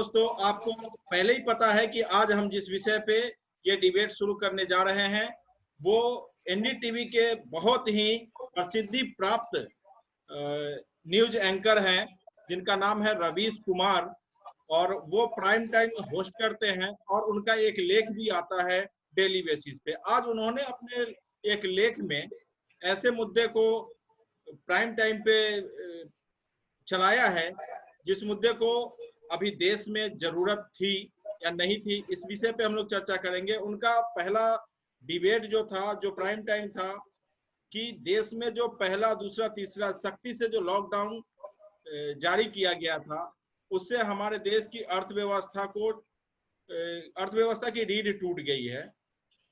दोस्तों, आपको पहले ही पता है कि आज हम जिस विषय पे ये डिबेट शुरू करने जा रहे हैं वो एनडीटीवी के बहुत ही प्रसिद्धि प्राप्त न्यूज एंकर हैं जिनका नाम है रवीश कुमार, और वो प्राइम टाइम होस्ट करते हैं और उनका एक लेख भी आता है डेली बेसिस पे। आज उन्होंने अपने एक लेख में ऐसे मुद्दे को प्राइम टाइम पे चलाया है जिस मुद्दे को अभी देश में जरूरत थी या नहीं थी, इस विषय पे हम लोग चर्चा करेंगे। उनका पहला डिबेट जो था, जो प्राइम टाइम था, कि देश में जो पहला दूसरा तीसरा सख्ती से जो लॉकडाउन जारी किया गया था उससे हमारे देश की अर्थव्यवस्था की रीढ़ टूट गई है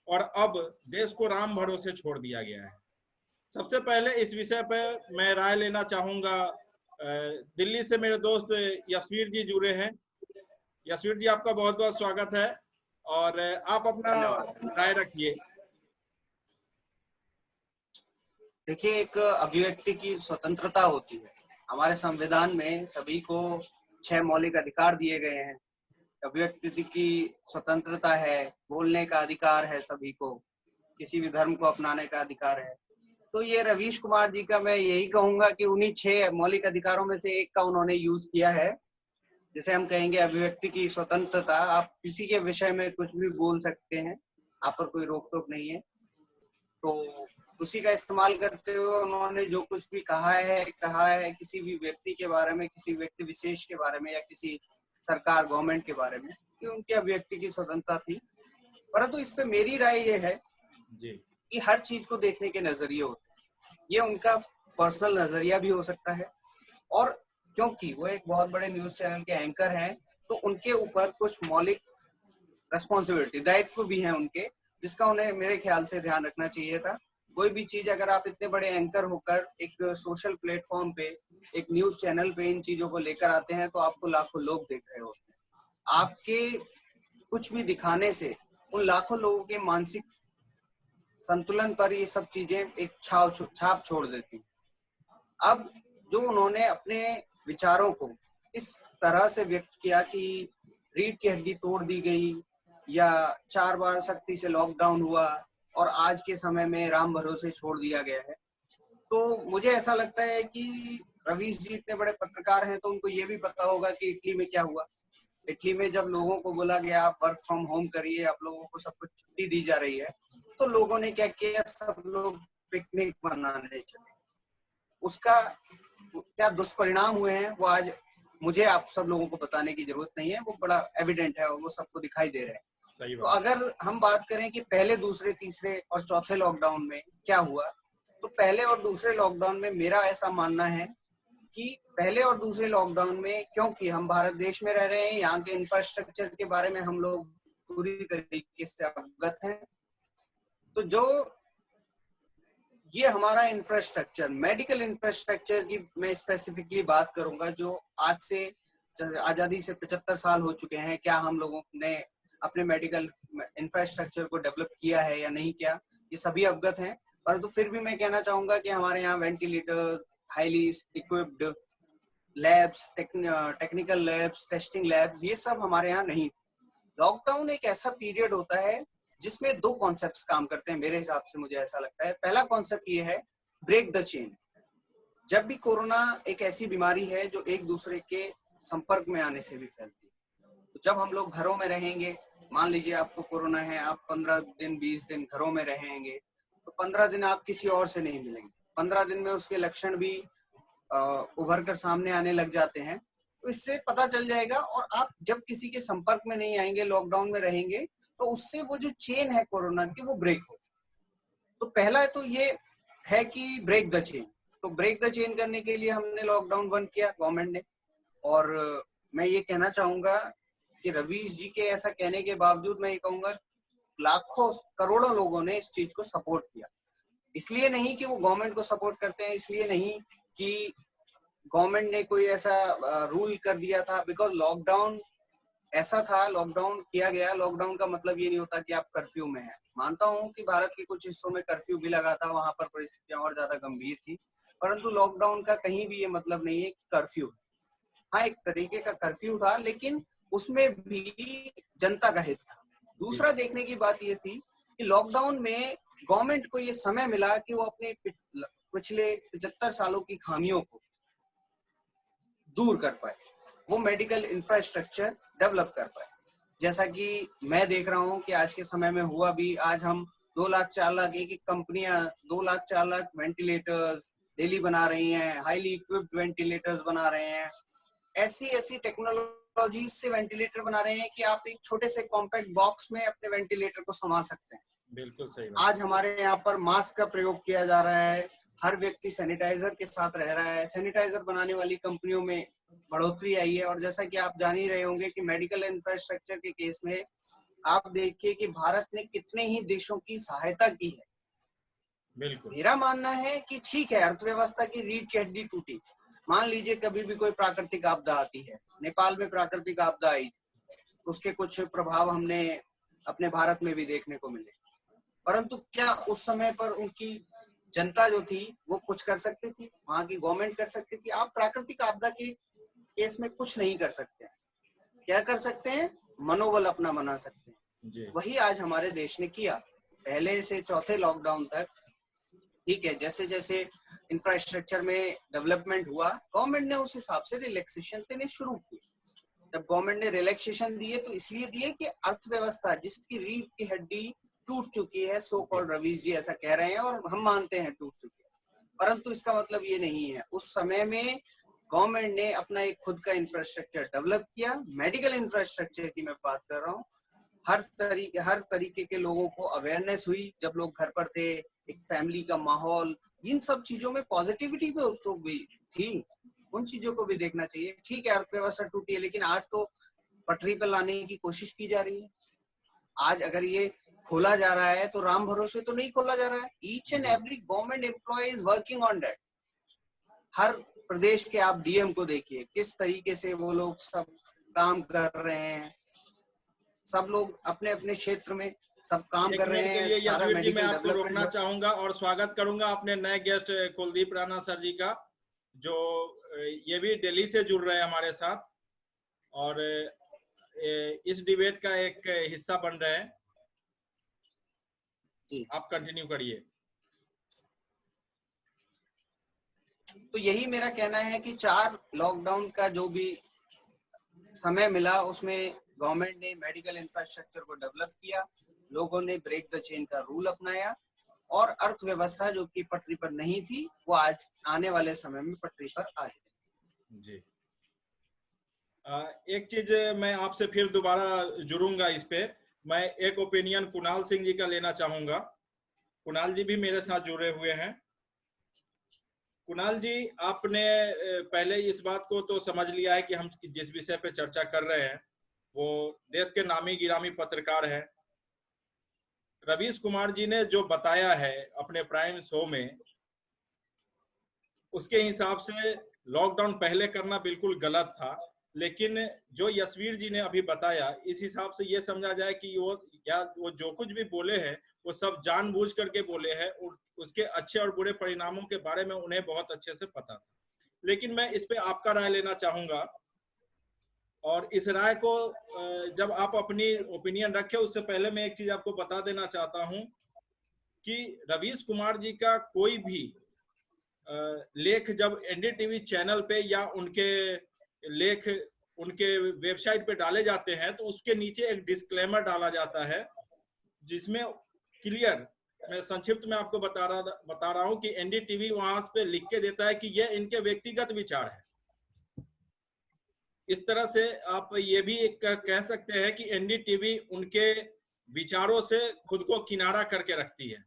और अब देश को राम भरोसे छोड़ दिया गया है। सबसे पहले इस विषय पर मैं राय लेना चाहूंगा, दिल्ली से मेरे दोस्त यशवीर जी जुड़े हैं। यशवीर जी, आपका बहुत बहुत स्वागत है और आप अपना राय रखिए। देखिए, एक अभिव्यक्ति की स्वतंत्रता होती है। हमारे संविधान में सभी को 6 मौलिक अधिकार दिए गए हैं। अभिव्यक्ति की स्वतंत्रता है, बोलने का अधिकार है, सभी को किसी भी धर्म को अपनाने का अधिकार है। तो ये रवीश कुमार जी का मैं यही कहूंगा कि उन्हीं 6 मौलिक अधिकारों में से एक का उन्होंने यूज किया है, जिसे हम कहेंगे अभिव्यक्ति की स्वतंत्रता। आप किसी के विषय में कुछ भी बोल सकते हैं, आप पर कोई रोक टोक नहीं है। तो उसी का इस्तेमाल करते हुए उन्होंने जो कुछ भी कहा है किसी भी व्यक्ति के बारे में, किसी व्यक्ति विशेष के बारे में या किसी सरकार गवर्नमेंट के बारे में, कि उनकी अभिव्यक्ति की स्वतंत्रता थी। परंतु इस पे मेरी राय ये है कि हर चीज को देखने के नजरिए होते हैं। ये उनका पर्सनल नजरिया भी हो सकता है, और क्योंकि वो एक बहुत बड़े न्यूज चैनल के एंकर हैं तो उनके ऊपर कुछ मौलिक रिस्पॉन्सिबिलिटी, दायित्व भी हैं उनके, जिसका उन्हें मेरे ख्याल से ध्यान रखना चाहिए था। कोई भी चीज अगर आप इतने बड़े एंकर होकर एक सोशल प्लेटफॉर्म पे, एक न्यूज चैनल पे इन चीजों को लेकर आते हैं तो आपको लाखों लोग देख रहे होते हैं। आपके कुछ भी दिखाने से उन लाखों लोगों के मानसिक संतुलन पर ये सब चीजें एक छाप छोड़ देती। अब जो उन्होंने अपने विचारों को इस तरह से व्यक्त किया कि रीढ़ की हड्डी तोड़ दी गई या 4 बार सख्ती से लॉकडाउन हुआ और आज के समय में राम भरोसे छोड़ दिया गया है, तो मुझे ऐसा लगता है कि रवीश जी इतने बड़े पत्रकार हैं तो उनको ये भी पता होगा कि इटली में क्या हुआ। इटली में जब लोगों को बोला गया आप वर्क फ्रॉम होम करिए, आप लोगों को सब कुछ छुट्टी दी जा रही है, तो लोगों ने क्या किया, सब लोग पिकनिक मनाने चले। उसका क्या दुष्परिणाम हुए हैं वो आज मुझे आप सब लोगों को बताने की जरूरत नहीं है, वो बड़ा एविडेंट है और वो सबको दिखाई दे रहा है। तो अगर हम बात करें कि पहले, दूसरे, तीसरे और चौथे लॉकडाउन में क्या हुआ, तो पहले और दूसरे लॉकडाउन में मेरा ऐसा मानना है कि पहले और दूसरे लॉकडाउन में, क्योंकि हम भारत देश में रह रहे हैं, यहाँ के इंफ्रास्ट्रक्चर के बारे में हम लोग पूरी तरीके से अवगत हैं। तो जो ये हमारा इंफ्रास्ट्रक्चर, मेडिकल इंफ्रास्ट्रक्चर की मैं स्पेसिफिकली बात करूंगा, जो आज से आजादी से 75 साल हो चुके हैं, क्या हम लोगों ने अपने मेडिकल इंफ्रास्ट्रक्चर को डेवलप किया है या नहीं किया, ये सभी अवगत हैं। परंतु फिर भी मैं कहना चाहूंगा कि हमारे यहाँ ventilator, highly equipped labs, technical labs, testing labs, ये सब हमारे यहाँ नहीं। लॉकडाउन एक ऐसा पीरियड होता है जिसमें 2 कॉन्सेप्ट्स काम करते हैं मेरे हिसाब से, मुझे ऐसा लगता है। पहला कॉन्सेप्ट ये है ब्रेक द चेन। जब भी कोरोना एक ऐसी बीमारी है जो एक दूसरे के संपर्क में आने से भी फैलती है, तो जब हम लोग घरों में रहेंगे, मान लीजिए आपको कोरोना है, आप 15 दिन 20 दिन घरों में रहेंगे, तो 15 दिन आप किसी और से नहीं मिलेंगे। 15 दिन में उसके लक्षण भी उभर कर सामने आने लग जाते हैं, तो इससे पता चल जाएगा। और आप जब किसी के संपर्क में नहीं आएंगे, लॉकडाउन में रहेंगे, तो उससे वो जो चेन है कोरोना की वो ब्रेक हो। तो पहला तो ये है कि ब्रेक द चेन। तो ब्रेक द चेन करने के लिए हमने लॉकडाउन बंद किया गवर्नमेंट ने। और मैं ये कहना चाहूंगा कि रवीश जी के ऐसा कहने के बावजूद मैं ये कहूंगा लाखों करोड़ों लोगों ने इस चीज को सपोर्ट किया। इसलिए नहीं कि वो गवर्नमेंट को सपोर्ट करते हैं, इसलिए नहीं कि गवर्नमेंट ने कोई ऐसा रूल कर दिया था, बिकॉज लॉकडाउन ऐसा था, लॉकडाउन किया गया। लॉकडाउन का मतलब ये नहीं होता कि आप कर्फ्यू में हैं। मानता हूँ कि भारत के कुछ हिस्सों में कर्फ्यू भी लगा था, वहां पर परिस्थितियां और ज्यादा गंभीर थी, परंतु लॉकडाउन का कहीं भी ये मतलब नहीं है कि कर्फ्यू। हाँ, एक तरीके का कर्फ्यू था, लेकिन उसमें भी जनता का हित था। दूसरा देखने की बात ये थी कि लॉकडाउन में गवर्नमेंट को ये समय मिला कि वो अपने पिछले 75 सालों की खामियों को दूर कर पाए, वो मेडिकल इंफ्रास्ट्रक्चर डेवलप कर पाए। जैसा कि मैं देख रहा हूँ कि आज के समय में हुआ भी, आज हम 2 लाख 4 लाख एक कंपनियां 2 लाख 4 लाख वेंटिलेटर्स डेली बना रही हैं, हाईली इक्विप्ड वेंटिलेटर्स बना रहे हैं। ऐसी ऐसी टेक्नोलॉजी से वेंटिलेटर बना रहे हैं कि आप एक छोटे से कॉम्पैक्ट बॉक्स में अपने वेंटिलेटर को संभाल सकते हैं। बिल्कुल सही बात। आज हमारे यहाँ पर मास्क का प्रयोग किया जा रहा है, हर व्यक्ति सैनिटाइजर के साथ रह रहा है, सैनिटाइजर बनाने वाली कंपनियों में बढ़ोतरी आई है। और जैसा कि आप जान ही रहे होंगे कि मेडिकल इंफ्रास्ट्रक्चर के केस में आप देखिए कि भारत ने कितने ही देशों की सहायता की है। बिल्कुल, मेरा मानना है कि ठीक है, अर्थव्यवस्था की रीढ़ की हड्डी टूटी। मान लीजिए कभी भी कोई प्राकृतिक आपदा आती है, नेपाल में प्राकृतिक आपदा आई, उसके कुछ प्रभाव हमने अपने भारत में भी देखने को मिले, परंतु क्या उस समय पर उनकी जनता जो थी वो कुछ कर सकती थी? वहां की गवर्नमेंट कर सकती थी? आप प्राकृतिक आपदा के केस में कुछ नहीं कर सकते हैं। क्या कर सकते हैं? मनोबल अपना बना सकते हैं जी। वही आज हमारे देश ने किया। पहले से चौथे लॉकडाउन तक ठीक है, जैसे जैसे इंफ्रास्ट्रक्चर में डेवलपमेंट हुआ, गवर्नमेंट ने उस हिसाब से रिलैक्सेशन देने शुरू किए। जब गवर्नमेंट ने रिलैक्सेशन दिए तो इसलिए दिए कि अर्थव्यवस्था जिसकी रीढ़ की हड्डी टूट चुकी है, सो कॉल्ड रवीश जी ऐसा कह रहे हैं और हम मानते हैं टूट चुकी है, परंतु इसका मतलब ये नहीं है। उस समय में गवर्नमेंट ने अपना एक खुद का इंफ्रास्ट्रक्चर डेवलप किया। मेडिकल इंफ्रास्ट्रक्चर की मैं बात कर रहा हूँ। हर तरीके के लोगों को अवेयरनेस हुई जब लोग घर पर थे, एक फैमिली का माहौल, इन सब चीजों में पॉजिटिविटी तो भी थी, उन चीजों को भी देखना चाहिए। ठीक है, अर्थव्यवस्था टूटी है, लेकिन आज तो पटरी पर लाने की कोशिश की जा रही है। आज अगर ये खोला जा रहा है तो राम भरोसे तो नहीं खोला जा रहा है। Each and every government employ is working on that. हर प्रदेश के आप डीएम को देखिए किस तरीके से वो लोग सब काम कर रहे हैं। सब लोग अपने अपने क्षेत्र में सब काम कर रहे एक मिनट के हैं। लिए सारा यशवीर जी मैं मेडिकल आपको रोकना डेवलपमेंट। चाहूंगा और स्वागत करूंगा अपने नए गेस्ट कुलदीप राणा सर जी का, जो ये भी दिल्ली से जुड़ रहे हैं हमारे साथ और इस डिबेट का एक हिस्सा बन रहे हैं। जी, आप कंटिन्यू करिए। तो यही मेरा कहना है कि 4 लॉकडाउन का जो भी समय मिला उसमें गवर्नमेंट ने मेडिकल इंफ्रास्ट्रक्चर को डेवलप किया, लोगों ने ब्रेक द चेन का रूल अपनाया और अर्थव्यवस्था जो कि पटरी पर नहीं थी वो आज आने वाले समय में पटरी पर आई। जी, एक चीज मैं आपसे फिर दोबारा जुड़ूंगा इस पे। मैं एक ओपिनियन कुणाल सिंह जी का लेना चाहूंगा। कुणाल जी भी मेरे साथ जुड़े हुए हैं। कुणाल जी, आपने पहले इस बात को तो समझ लिया है कि हम जिस विषय पे चर्चा कर रहे हैं वो देश के नामी गिरामी पत्रकार हैं। रवीश कुमार जी ने जो बताया है अपने प्राइम शो में, उसके हिसाब से लॉकडाउन पहले करना बिल्कुल गलत था, लेकिन जो यशवीर जी ने अभी बताया इस हिसाब से ये समझा जाए कि वो जो कुछ भी बोले हैं वो सब जानबूझ करके बोले हैं और उसके अच्छे और बुरे परिणामों के बारे में उन्हें बहुत अच्छे से पता था। लेकिन मैं इस पे आपका राय लेना चाहूंगा और इस राय को जब आप अपनी ओपिनियन रखें उससे पहले मैं एक चीज आपको बता देना चाहता हूं कि रवीश कुमार जी का कोई भी लेख जब एनडीटीवी चैनल पे या उनके लेख उनके वेबसाइट पे डाले जाते हैं तो उसके नीचे एक डिस्क्लेमर डाला जाता है जिसमें क्लियर, मैं संक्षिप्त में आपको बता रहा हूं कि एनडीटीवी वहां पे लिख के देता है कि यह इनके व्यक्तिगत विचार है। इस तरह से आप ये भी कह सकते हैं कि एनडीटीवी उनके विचारों से खुद को किनारा करके रखती है।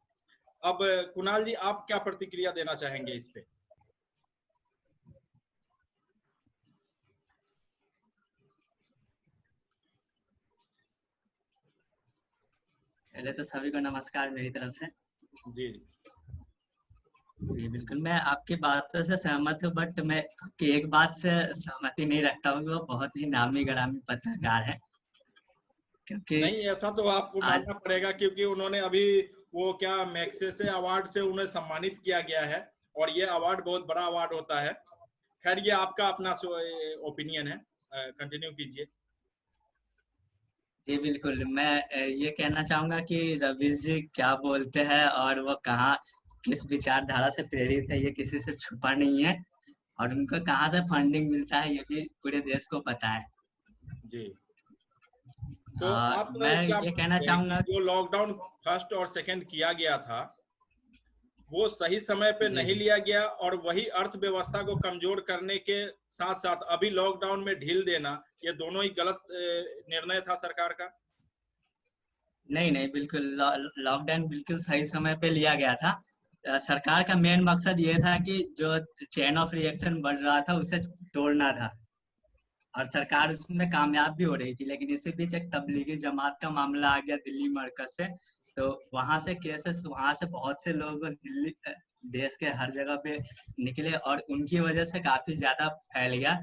अब कुणाल जी, आप क्या प्रतिक्रिया देना चाहेंगे इस पे? पहले तो सभी को नमस्कार मेरी तरफ से। जी जी बिल्कुल, मैं आपकी बातों से सहमत हूँ, बट मैं आपकी एक बात से सहमति नहीं रखता हूँ कि वो बहुत ही नामी गिरामी पत्रकार है, क्योंकि नहीं, ऐसा तो आपको आज मानना पड़ेगा क्योंकि उन्होंने अभी वो क्या मैग्सेसे अवार्ड से उन्हें सम्मानित किया गया है और ये अवार्ड बहुत बड़ा अवार्ड होता है। खैर, ये आपका अपना ओपिनियन है, कंटिन्यू कीजिए। जी बिल्कुल, मैं ये कहना चाहूंगा कि रवीश जी क्या बोलते हैं और वो कहाँ किस विचारधारा से प्रेरित है, ये किसी से छुपा नहीं है। और उनको कहाँ से फंडिंग मिलता है ये भी पूरे देश को पता है। जी, तो आप मैं क्या ये कहना मानते हैं कि चाहूंगा। जो लॉकडाउन फर्स्ट और सेकंड किया गया था वो सही समय पे जी नहीं लिया गया और वही अर्थव्यवस्था को कमजोर करने के साथ साथ अभी लॉकडाउन में ढील देना, ये दोनों ही गलत निर्णय था सरकार का? नहीं नहीं, बिल्कुल लॉकडाउन बिल्कुल सही समय पे लिया गया था। सरकार का मेन मकसद ये था कि जो चेन ऑफ रिएक्शन बढ़ रहा था उसे तोड़ना था, और सरकार उसमें कामयाब भी हो रही थी। लेकिन इसी बीच एक तबलीगी जमात का मामला आ गया दिल्ली मरकज से, तो वहां से केसेस, वहां से बहुत से लोग दिल्ली देश के हर जगह पे निकले और उनकी वजह से काफी ज्यादा फैल गया,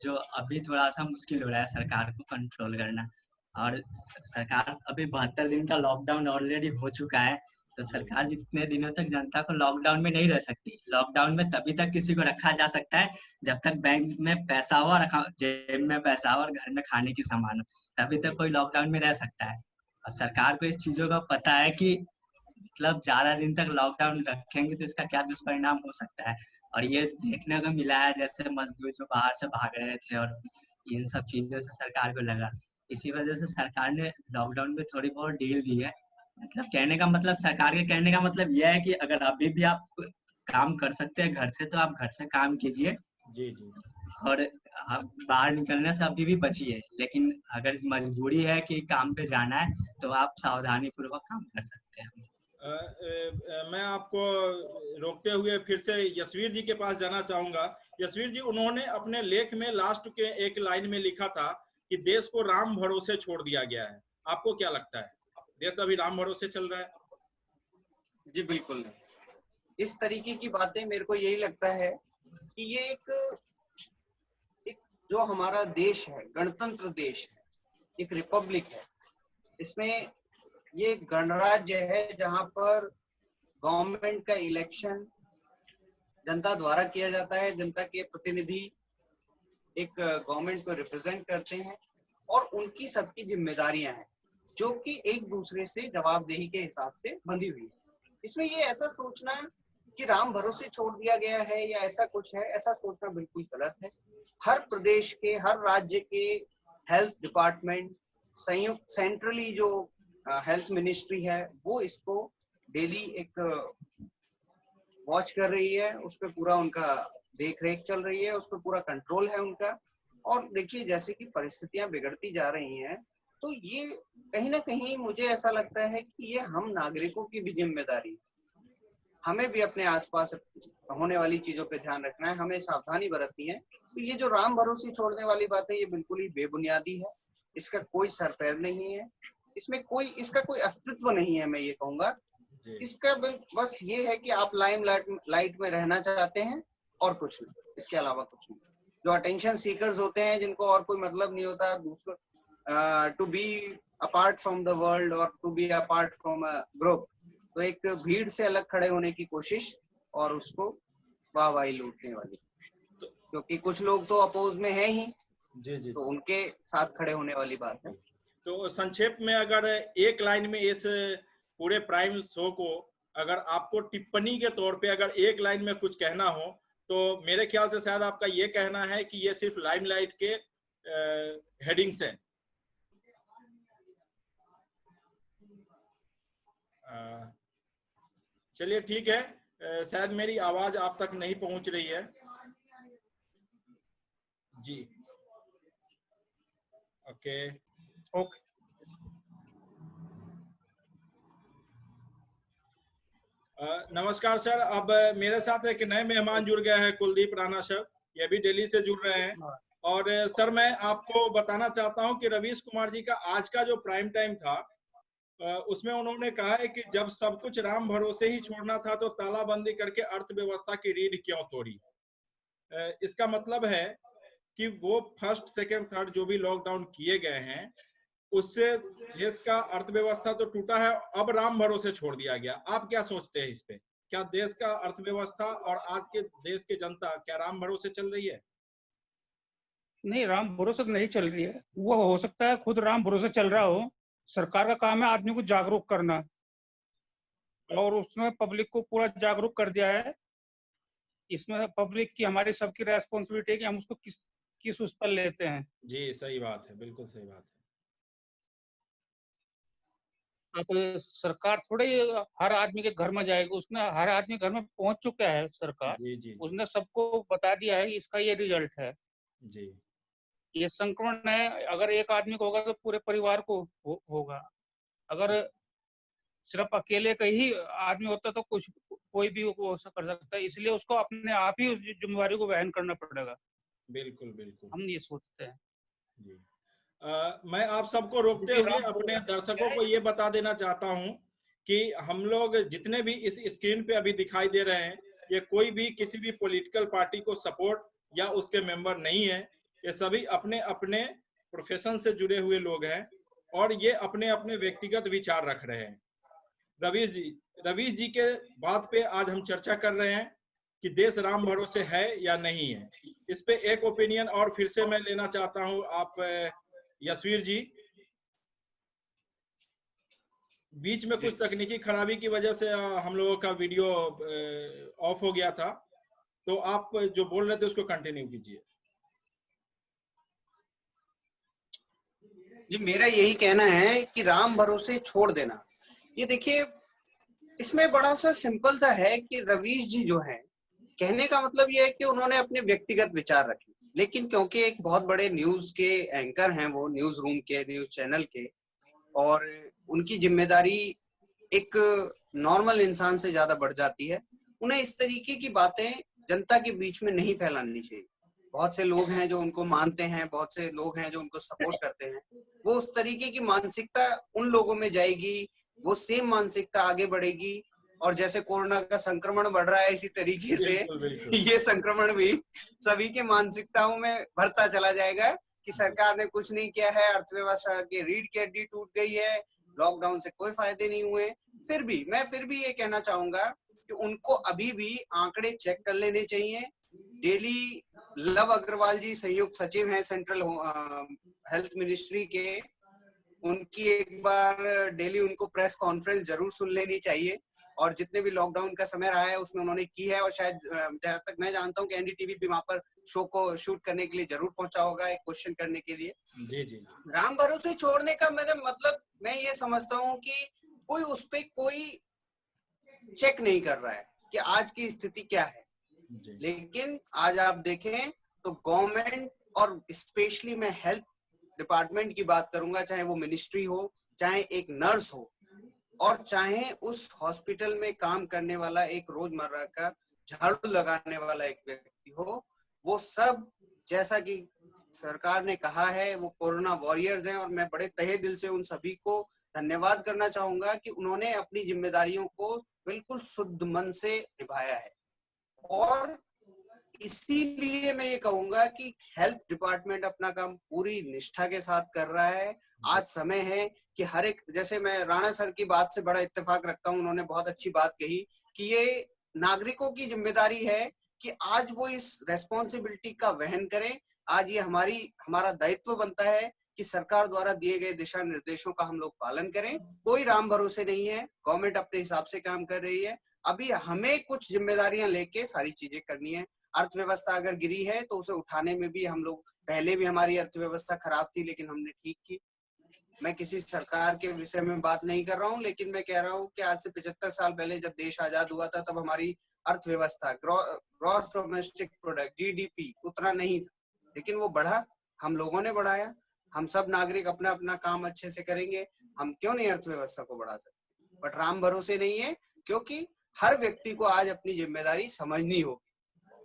जो अभी थोड़ा सा मुश्किल हो रहा है सरकार को कंट्रोल करना। और सरकार अभी 72 दिन का लॉकडाउन ऑलरेडी हो चुका है, तो जी सरकार जितने दिनों तक जनता को लॉकडाउन में नहीं रह सकती। लॉकडाउन में तभी तक किसी को रखा जा सकता है जब तक बैंक में पैसा हो और जेब में पैसा हो और घर में खाने की सामान हो, तभी तक कोई लॉकडाउन में रह सकता है। और सरकार को इस चीजों का पता है कि मतलब ज्यादा दिन तक लॉकडाउन रखेंगे तो इसका क्या दुष्परिणाम हो सकता है। और ये देखने को मिला है, जैसे मजदूर जो बाहर से भाग रहे थे और इन सब चीजों से सरकार को लगा, इसी वजह से सरकार ने लॉकडाउन में थोड़ी बहुत डील दी है। मतलब कहने का मतलब, सरकार के कहने का मतलब यह है कि अगर अभी भी आप काम कर सकते हैं घर से तो आप घर से काम कीजिए, जी जी। और आप बाहर निकलने से अभी भी बचिए। लेकिन अगर मजबूरी है कि काम पे जाना है तो आप सावधानी पूर्वक काम कर सकते हैं। मैं आपको रोकते हुए फिर से यशवीर जी के पास जाना चाहूंगा। यशवीर जी, उन्होंने अपने लेख में लास्ट के एक लाइन में लिखा था कि देश को राम भरोसे छोड़ दिया गया है। आपको क्या लगता है, देश अभी राम भरोसे चल रहा है? जी बिल्कुल नहीं। इस तरीके की बातें मेरे को यही लगता है कि ये एक जो हमारा देश है, गणतंत्र देश है, एक रिपब्लिक है। इसमें ये एक गणराज्य है जहाँ पर गवर्नमेंट का इलेक्शन जनता द्वारा किया जाता है। जनता के प्रतिनिधि एक गवर्नमेंट को रिप्रेजेंट करते हैं और उनकी सबकी जिम्मेदारियां हैं जो कि एक दूसरे से जवाबदेही के हिसाब से बंधी हुई है। इसमें ये ऐसा सोचना कि राम भरोसे छोड़ दिया गया है या ऐसा कुछ है, ऐसा सोचना बिल्कुल गलत है। हर प्रदेश के, हर राज्य के हेल्थ डिपार्टमेंट, संयुक्त सेंट्रली जो हेल्थ मिनिस्ट्री है, वो इसको डेली एक वॉच कर रही है, उस पर पूरा उनका देख रेख चल रही है, उस पर पूरा कंट्रोल है उनका। और देखिए जैसे कि परिस्थितियां बिगड़ती जा रही हैं, तो ये कहीं ना कहीं मुझे ऐसा लगता है कि ये हम नागरिकों की भी जिम्मेदारी है। हमें भी अपने आसपास होने वाली चीजों पे ध्यान रखना है, हमें सावधानी बरतनी है। तो ये जो राम भरोसे छोड़ने वाली बात है, ये बिल्कुल ही बेबुनियादी है। इसका कोई सर पैर नहीं है, इसमें कोई, इसका कोई अस्तित्व नहीं है। मैं ये कहूंगा इसका बस ये है कि आप लाइट में रहना चाहते हैं और कुछ नहीं, इसके अलावा कुछ नहीं। जो अटेंशन सीकर्स होते हैं, जिनको और कोई मतलब नहीं होता दूसरों to be apart from the world और to be apart from a group, तो एक भीड़ से अलग खड़े होने की कोशिश और उसको वाहवाही लूटने वाली, क्योंकि कुछ लोग तो अपोज में है ही। जी जी। तो उनके साथ खड़े होने वाली बात है। तो संक्षेप में अगर एक लाइन में इस पूरे प्राइम शो को, अगर आपको टिप्पणी के तौर पे अगर एक लाइन में कुछ कहना हो, तो मेरे ख्याल से शायद आपका ये कहना है कि ये सिर्फ लाइमलाइट के हेडिंग्स हैं। चलिए ठीक है, शायद मेरी आवाज आप तक नहीं पहुंच रही है जी। Okay okay. नमस्कार सर। अब मेरे साथ एक नए मेहमान जुड़ गए हैं, कुलदीप राणा सर, ये भी दिल्ली से जुड़ रहे हैं। और सर मैं आपको बताना चाहता हूं कि रवीश कुमार जी का आज का जो प्राइम टाइम था उसमें उन्होंने कहा है कि जब सब कुछ राम भरोसे ही छोड़ना था तो तालाबंदी करके अर्थव्यवस्था की रीढ़ क्यों तोड़ी। इसका मतलब है कि वो फर्स्ट सेकेंड थर्ड जो भी लॉकडाउन किए गए हैं उससे देश का अर्थव्यवस्था तो टूटा है, अब राम भरोसे छोड़ दिया गया। आप क्या सोचते हैं इस पे? क्या देश का अर्थव्यवस्था और आज के देश की जनता क्या राम भरोसे चल रही है? नहीं, राम भरोसे तो नहीं चल रही है। वो हो सकता है खुद राम भरोसे चल रहा हो। सरकार का काम है आदमी को जागरूक करना, और उसने पब्लिक को पूरा जागरूक कर दिया है। इसमें पब्लिक की, हमारी सबकी रेस्पॉन्सिबिलिटी है कि हम उसको किस किस उस पर लेते हैं। जी सही बात है, बिल्कुल सही बात है। अब सरकार थोड़े हर आदमी के घर में जाएगी, उसने हर आदमी घर में पहुंच चुका है सरकार। जी जी उसने सबको बता दिया है कि इसका ये रिजल्ट है, जी ये संक्रमण है। अगर एक आदमी को होगा तो पूरे परिवार को होगा। अगर सिर्फ अकेले का ही आदमी होता तो कुछ कोई भी वो कर सकता है। इसलिए उसको अपने आप ही उस जिम्मेवारी को वहन करना पड़ेगा। बिल्कुल बिल्कुल हम ये सोचते हैं। जी। मैं आप सबको रोकते क्योंकि हुए राम अपने क्या दर्शकों है, को ये बता देना चाहता हूं कि हम लोग जितने भी इस स्क्रीन पे अभी दिखाई दे रहे हैं, ये कोई भी किसी भी पॉलिटिकल पार्टी को सपोर्ट या उसके मेंबर नहीं है। ये सभी अपने अपने प्रोफेशन से जुड़े हुए लोग हैं और ये अपने अपने व्यक्तिगत विचार रख रहे हैं। रवीश जी के बात पे आज हम चर्चा कर रहे हैं कि देश राम भरोसे है या नहीं है। इस पे एक ओपिनियन और फिर से मैं लेना चाहता हूं। आप यशवीर जी, बीच में कुछ तकनीकी खराबी की वजह से हम लोगों का वीडियो ऑफ हो गया था, तो आप जो बोल रहे थे उसको कंटिन्यू कीजिए। जी, मेरा यही कहना है कि राम भरोसे छोड़ देना। ये देखिए, इसमें बड़ा सा सिंपल सा है कि रवीश जी जो है, कहने का मतलब ये है कि उन्होंने अपने व्यक्तिगत विचार रखे, लेकिन क्योंकि एक बहुत बड़े न्यूज के एंकर हैं, वो न्यूज रूम के, न्यूज चैनल के, और उनकी जिम्मेदारी एक नॉर्मल इंसान से ज्यादा बढ़ जाती है। उन्हें इस तरीके की बातें जनता के बीच में नहीं फैलानी चाहिए। बहुत से लोग हैं जो उनको मानते हैं, बहुत से लोग हैं जो उनको सपोर्ट करते हैं। वो उस तरीके की मानसिकता उन लोगों में जाएगी, वो सेम मानसिकता आगे बढ़ेगी, और जैसे कोरोना का संक्रमण बढ़ रहा है, इसी तरीके से बिल्कुल बिल्कुल ये संक्रमण भी सभी के मानसिकताओं में बढ़ता चला जाएगा कि सरकार ने कुछ नहीं किया है, अर्थव्यवस्था की रीढ़ की हड्डी टूट गई है, लॉकडाउन से कोई फायदे नहीं हुए। मैं फिर भी ये कहना चाहूंगा कि उनको अभी भी आंकड़े चेक कर लेने चाहिए डेली। लव अग्रवाल जी संयुक्त सचिव हैं सेंट्रल हेल्थ मिनिस्ट्री के, उनकी एक बार डेली उनको प्रेस कॉन्फ्रेंस जरूर सुन लेनी चाहिए। और जितने भी लॉकडाउन का समय रहा है उसमें उन्होंने की है, और शायद जहां तक मैं जानता हूँ कि एनडीटीवी भी वहां पर शो को शूट करने के लिए जरूर पहुंचा होगा, एक क्वेश्चन करने के लिए। जी जी राम भरोसे छोड़ने का मेरा मतलब, मैं ये समझता हूँ कि कोई उस पर कोई चेक नहीं कर रहा है कि आज की स्थिति क्या है। जी लेकिन आज आप देखें तो गवर्नमेंट, और स्पेशली मैं हेल्थ डिपार्टमेंट की बात करूंगा, चाहे वो मिनिस्ट्री हो, चाहे एक नर्स हो, और चाहे उस हॉस्पिटल में काम करने वाला एक रोजमर्रा का झाड़ू लगाने वाला एक व्यक्ति हो, वो सब, जैसा कि सरकार ने कहा है, वो कोरोना वॉरियर्स हैं। और मैं बड़े तहे दिल से उन सभी को धन्यवाद करना चाहूंगा कि उन्होंने अपनी जिम्मेदारियों को बिल्कुल शुद्ध मन से निभाया है। और इसीलिए मैं ये कहूंगा कि हेल्थ डिपार्टमेंट अपना काम पूरी निष्ठा के साथ कर रहा है। आज समय है कि हर एक, जैसे मैं राणा सर की बात से बड़ा इत्तेफाक रखता हूँ, उन्होंने बहुत अच्छी बात कही कि ये नागरिकों की जिम्मेदारी है कि आज वो इस रेस्पॉन्सिबिलिटी का वहन करें। आज ये हमारा दायित्व बनता है कि सरकार द्वारा दिए गए दिशा निर्देशों का हम लोग पालन करें। कोई राम भरोसे नहीं है, गवर्नमेंट अपने हिसाब से काम कर रही है। अभी हमें कुछ जिम्मेदारियां लेके सारी चीजें करनी है। अर्थव्यवस्था अगर गिरी है तो उसे उठाने में भी हम लोग, पहले भी हमारी अर्थव्यवस्था खराब थी लेकिन हमने ठीक की। मैं किसी सरकार के विषय में बात नहीं कर रहा हूँ, लेकिन मैं कह रहा हूँ कि आज से 75 साल पहले जब देश आजाद हुआ था, तब हमारी अर्थव्यवस्था, ग्रॉस डोमेस्टिक प्रोडक्ट जीडीपी उतना नहीं था, लेकिन वो बढ़ा, हम लोगों ने बढ़ाया। हम सब नागरिक अपना अपना काम अच्छे से करेंगे, हम क्यों नहीं अर्थव्यवस्था को बढ़ा सकते। बट राम भरोसे नहीं है, क्योंकि हर व्यक्ति को आज अपनी जिम्मेदारी समझनी होगी।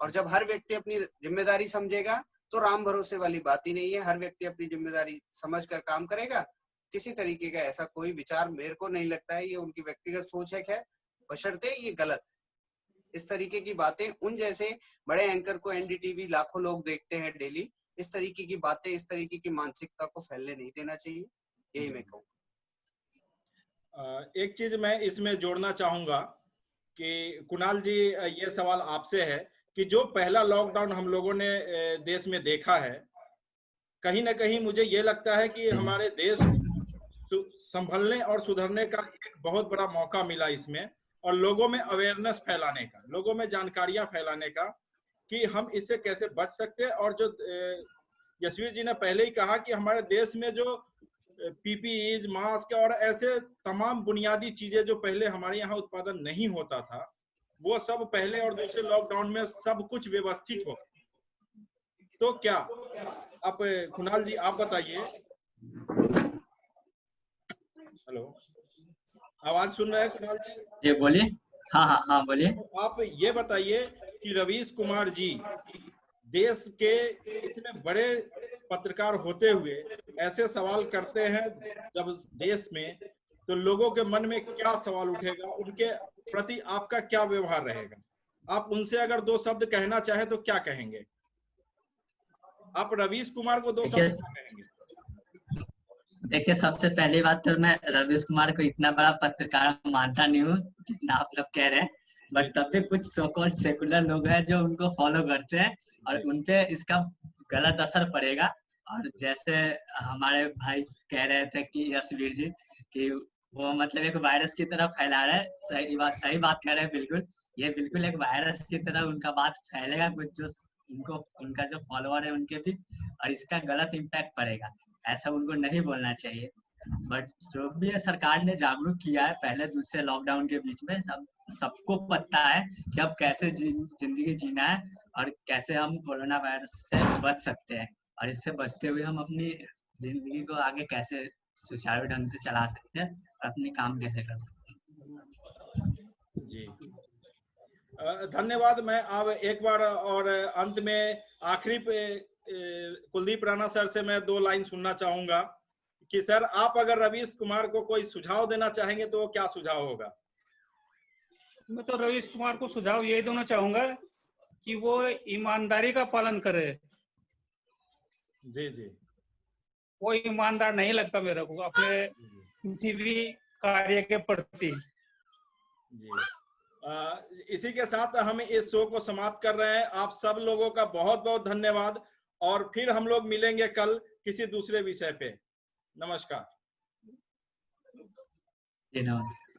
और जब हर व्यक्ति अपनी जिम्मेदारी समझेगा तो राम भरोसे वाली बात ही नहीं है। हर व्यक्ति अपनी जिम्मेदारी समझकर काम करेगा। किसी तरीके का ऐसा कोई विचार मेरे को नहीं लगता है, ये उनकी व्यक्तिगत सोच है, खैर, बशर्ते ये गलत है। इस तरीके की बातें, उन जैसे बड़े एंकर को एनडीटीवी लाखों लोग देखते हैं डेली, इस तरीके की बातें, इस तरीके की मानसिकता को फैलने नहीं देना चाहिए, यही मैं कहूँ। एक चीज मैं इसमें जोड़ना चाहूंगा कि कुणाल जी, ये सवाल आपसे है कि जो पहला लॉकडाउन हम लोगों ने देश में देखा है, कहीं ना कहीं मुझे ये लगता है कि हमारे देश संभलने और सुधरने का एक बहुत बड़ा मौका मिला इसमें, और लोगों में अवेयरनेस फैलाने का, लोगों में जानकारियां फैलाने का कि हम इससे कैसे बच सकते हैं। और जो यशवीर जी ने पहले ही कहा कि हमारे देश में जो पीपीईज, मास्क और ऐसे तमाम बुनियादी चीजें जो पहले हमारे यहाँ उत्पादन नहीं होता था, वो सब पहले और दूसरे लॉकडाउन में सब कुछ व्यवस्थित हो। तो क्या आप कुणाल जी आप बताइए। हेलो, आवाज सुन रहे हैं कुणाल जी? ये बोलिए। हाँ हाँ हाँ बोलिए। आप ये बताइए कि रवीश कुमार जी देश के इतने बड़े पत्रकार होते हुए ऐसे सवाल करते हैं जब देश में, तो लोगों के मन में क्या सवाल उठेगा, उनके प्रति आपका क्या व्यवहार रहेगा? आप उनसे अगर दो शब्द कहना चाहे तो क्या कहेंगे? आप रवीश कुमार को दो शब्द क्या कहेंगे? देखिए, सबसे पहली बात तो मैं रवीश कुमार को इतना बड़ा पत्रकार मानता नहीं हूँ जितना आप लोग कह रहे हैं, बट तब भी कुछ सो कॉल्ड सेकुलर लोग हैं जो उनको फॉलो करते हैं और उनपे इसका गलत असर पड़ेगा। और जैसे हमारे भाई कह रहे थे कि यशवीर जी कि वो मतलब एक वायरस की तरह फैला रहे हैं, सही बात कह रहे हैं। बिल्कुल, ये बिल्कुल एक वायरस की तरह उनका बात फैलेगा, कुछ जो उनको उनका जो फॉलोअर है उनके भी, और इसका गलत इम्पैक्ट पड़ेगा। ऐसा उनको नहीं बोलना चाहिए। बट जो भी है, सरकार ने जागरूक किया है पहले दूसरे लॉकडाउन के बीच में। सबको पता है कि अब कैसे जिंदगी जीना है और कैसे हम कोरोना वायरस से बच सकते हैं, और इससे बचते हुए हम अपनी जिंदगी को आगे कैसे सुचारू ढंग से चला सकते हैं, अपने काम कैसे कर सकते हैं। जी धन्यवाद। मैं अब एक बार और अंत में आखिरी पे कुलदीप राणा सर से मैं 2 लाइन सुनना चाहूंगा कि सर आप अगर रवीश कुमार को कोई सुझाव देना चाहेंगे तो वो क्या सुझाव होगा? मैं तो रवीश कुमार को सुझाव यही देना चाहूंगा कि वो ईमानदारी का पालन करे। जी जी, वो ईमानदार नहीं लगता मेरे को अपने किसी भी कार्य के प्रति। जी इसी के साथ हम इस शो को समाप्त कर रहे हैं। आप सब लोगों का बहुत बहुत धन्यवाद, और फिर हम लोग मिलेंगे कल किसी दूसरे विषय पे। नमस्कार। नमस्कार।